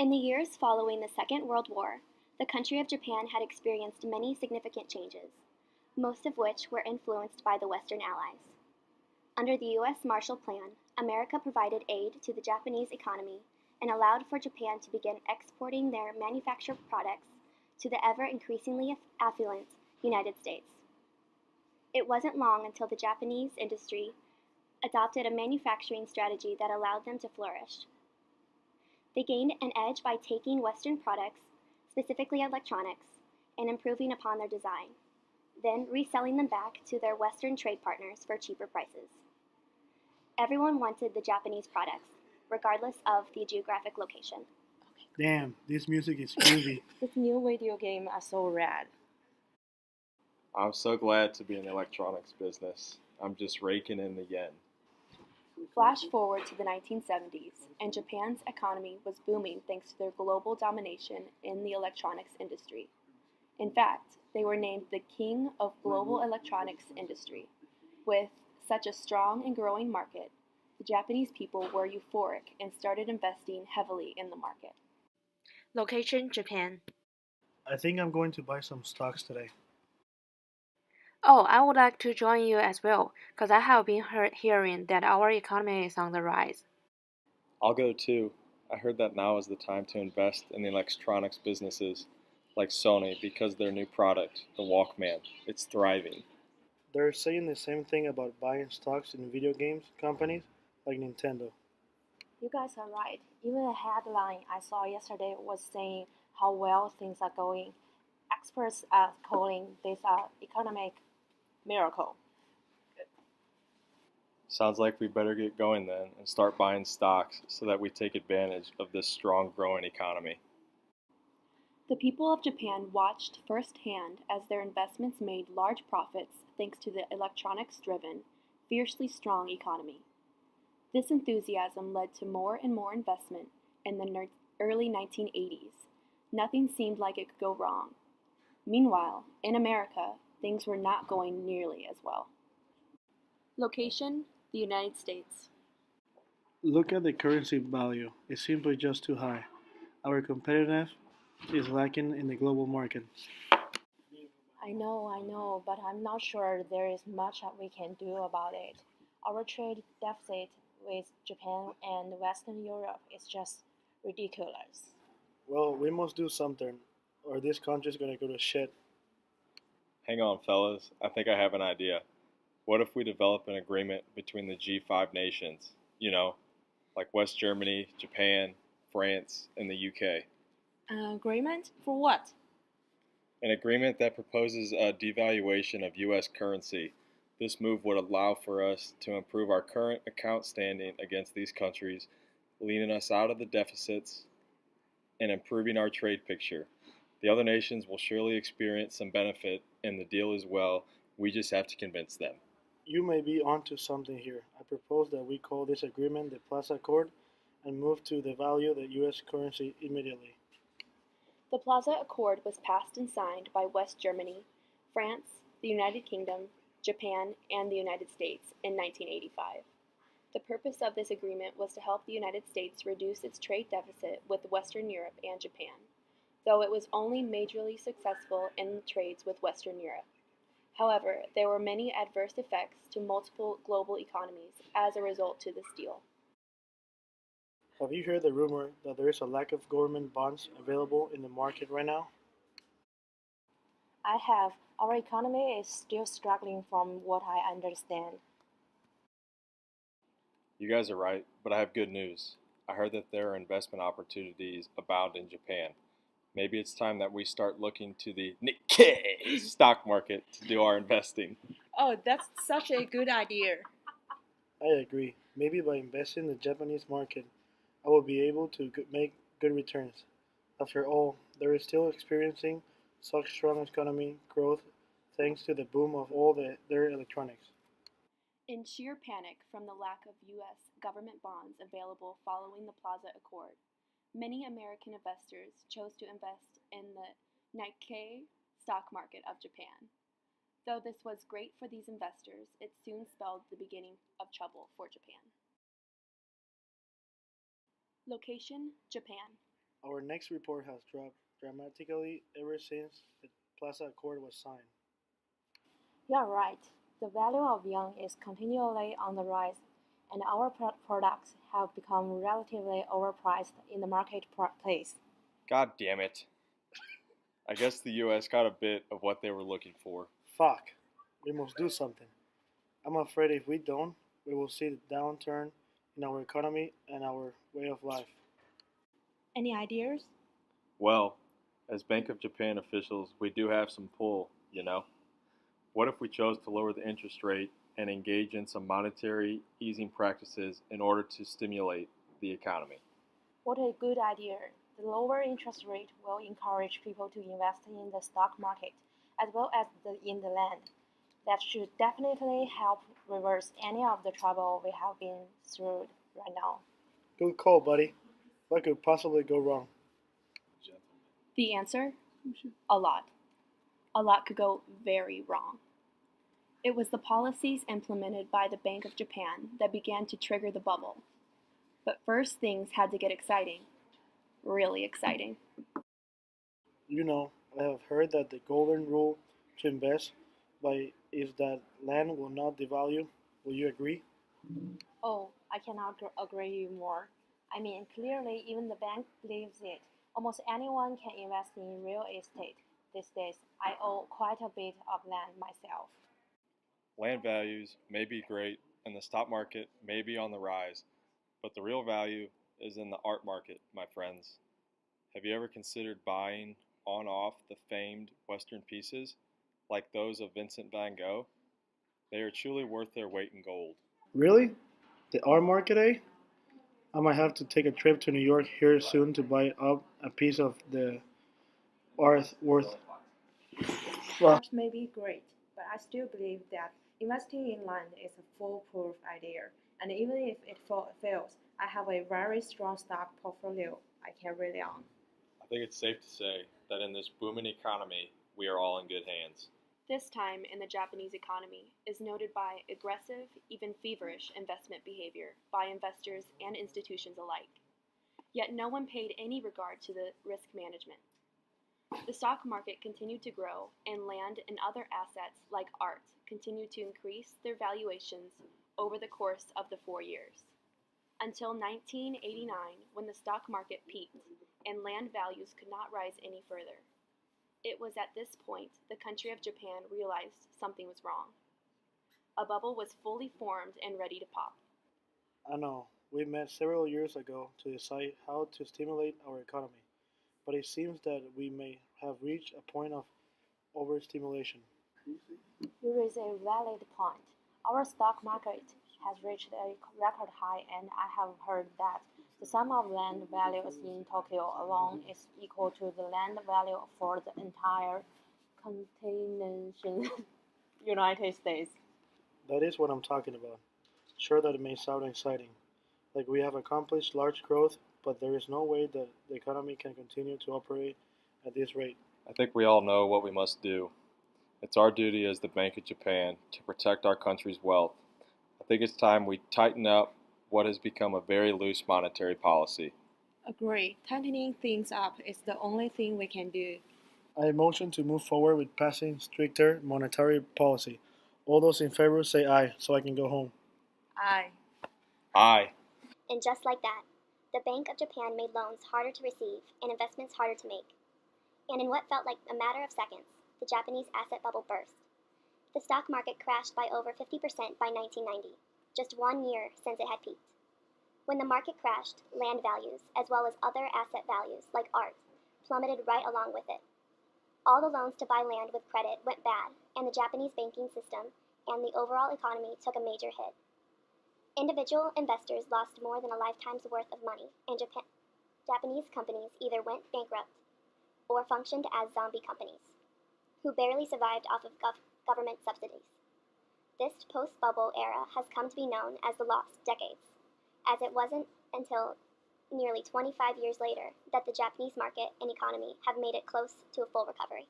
In the years following the Second World War, the country of Japan had experienced many significant changes, most of which were influenced by the Western Allies. Under the U.S. Marshall Plan, America provided aid to the Japanese economy and allowed for Japan to begin exporting their manufactured products to the ever-increasingly affluent United States. It wasn't long until the Japanese industry adopted a manufacturing strategy that allowed them to flourish. They gained an edge by taking Western products, specifically electronics, and improving upon their design, then reselling them back to their Western trade partners for cheaper prices. Everyone wanted the Japanese products, regardless of the geographic location. Damn, this music is groovy. This new video game are so rad. I'm so glad to be in the electronics business. I'm just raking in the yen. Flash forward to the 1970s, and Japan's economy was booming thanks to their global domination in the electronics industry. In fact, they were named the king of global electronics industry. With such a strong and growing market, the Japanese people were euphoric and started investing heavily in the market. Location Japan. I think I'm going to buy some stocks today. Oh, I would like to join you as well, because I have been hearing that our economy is on the rise. I'll go too. I heard that now is the time to invest in the electronics businesses like Sony because their new product, the Walkman, it's thriving. They're saying the same thing about buying stocks in video games companies like Nintendo. You guys are right. Even a headline I saw yesterday was saying how well things are going. Experts are calling this an economic miracle. Sounds like we better get going then and start buying stocks so that we take advantage of this strong growing economy. The people of Japan watched firsthand as their investments made large profits thanks to the electronics-driven, fiercely strong economy. This enthusiasm led to more and more investment in the early 1980s. Nothing seemed like it could go wrong. Meanwhile, in America, things were not going nearly as well. Location, the United States. Look at the currency value. It's simply just too high. Our competitiveness is lacking in the global market. I know, but I'm not sure there is much that we can do about it. Our trade deficit with Japan and Western Europe is just ridiculous. Well, we must do something, or this country's gonna go to shit. Hang on, fellas. I think I have an idea. What if we develop an agreement between the G5 nations? You know, like West Germany, Japan, France, and the UK. An agreement? For what? An agreement that proposes a devaluation of U.S. currency. This move would allow for us to improve our current account standing against these countries, leaning us out of the deficits and improving our trade picture. The other nations will surely experience some benefit in the deal as well. We just have to convince them. You may be onto something here. I propose that we call this agreement the Plaza Accord and move to devalue the U.S. currency immediately. The Plaza Accord was passed and signed by West Germany, France, the United Kingdom, Japan, and the United States in 1985. The purpose of this agreement was to help the United States reduce its trade deficit with Western Europe and Japan, though it was only majorly successful in trades with Western Europe. However, there were many adverse effects to multiple global economies as a result to this deal. Have you heard the rumor that there is a lack of government bonds available in the market right now? I have. Our economy is still struggling from what I understand. You guys are right, but I have good news. I heard that there are investment opportunities abound in Japan. Maybe it's time that we start looking to the Nikkei stock market to do our investing. Oh, that's such a good idea. I agree. Maybe by investing in the Japanese market, I will be able to make good returns. After all, they are still experiencing such strong economic growth thanks to the boom of all their electronics. In sheer panic from the lack of U.S. government bonds available following the Plaza Accord, many American investors chose to invest in the Nikkei stock market of Japan. Though this was great for these investors, it soon spelled the beginning of trouble for Japan. Location, Japan. Our next report has dropped dramatically ever since the Plaza Accord was signed. You're right. The value of yuan is continually on the rise, and our products have become relatively overpriced in the marketplace. God damn it. I guess the US got a bit of what they were looking for. Fuck. We must do something. I'm afraid if we don't, we will see the downturn in our economy and our way of life. Any ideas? Well, as Bank of Japan officials, we do have some pull, you know? What if we chose to lower the interest rate and engage in some monetary easing practices in order to stimulate the economy? What a good idea. The lower interest rate will encourage people to invest in the stock market as well as in the land. That should definitely help reverse any of the trouble we have been through right now. Good call, buddy. What could possibly go wrong? The answer? A lot. A lot could go very wrong. It was the policies implemented by the Bank of Japan that began to trigger the bubble. But first things had to get exciting. Really exciting. You know, I have heard that the golden rule to invest by is that land will not devalue. Will you agree? Oh, I cannot agree more. I mean, clearly, even the bank believes it. Almost anyone can invest in real estate these days. I own quite a bit of land myself. Land values may be great and the stock market may be on the rise, but the real value is in the art market, my friends. Have you ever considered buying on off the famed Western pieces, like those of Vincent van Gogh? They are truly worth their weight in gold. Really? The art market, eh? I might have to take a trip to New York here soon to buy up a piece of the art worth. Well, Art may be great, but I still believe that investing in land is a foolproof idea. And even if it fails, I have a very strong stock portfolio I can rely on. I think it's safe to say that in this booming economy, we are all in good hands. This time in the Japanese economy is noted by aggressive, even feverish investment behavior by investors and institutions alike. Yet no one paid any regard to the risk management. The stock market continued to grow, and land and other assets like art continued to increase their valuations over the course of the 4 years. Until 1989, when the stock market peaked and land values could not rise any further. It was at this point the country of Japan realized something was wrong. A bubble was fully formed and ready to pop. I know, we met several years ago to decide how to stimulate our economy, but it seems that we may have reached a point of overstimulation. You raise a valid point. Our stock market has reached a record high, and I have heard that the sum of land values in Tokyo alone is equal to the land value for the entire continental United States. That is what I'm talking about. Sure that it may sound exciting, like we have accomplished large growth, but there is no way that the economy can continue to operate at this rate. I think we all know what we must do. It's our duty as the Bank of Japan to protect our country's wealth. I think it's time we tighten up what has become a very loose monetary policy. Agree. Tightening things up is the only thing we can do. I motion to move forward with passing stricter monetary policy. All those in favor say aye, so I can go home. Aye. Aye. And just like that, the Bank of Japan made loans harder to receive and investments harder to make. And in what felt like a matter of seconds, the Japanese asset bubble burst. The stock market crashed by over 50% by 1990, just 1 year since it had peaked. When the market crashed, land values, as well as other asset values like art, plummeted right along with it. All the loans to buy land with credit went bad, and the Japanese banking system and the overall economy took a major hit. Individual investors lost more than a lifetime's worth of money, and Japanese companies either went bankrupt or functioned as zombie companies, who barely survived off of government subsidies. This post-bubble era has come to be known as the lost decades, as it wasn't until nearly 25 years later that the Japanese market and economy have made it close to a full recovery.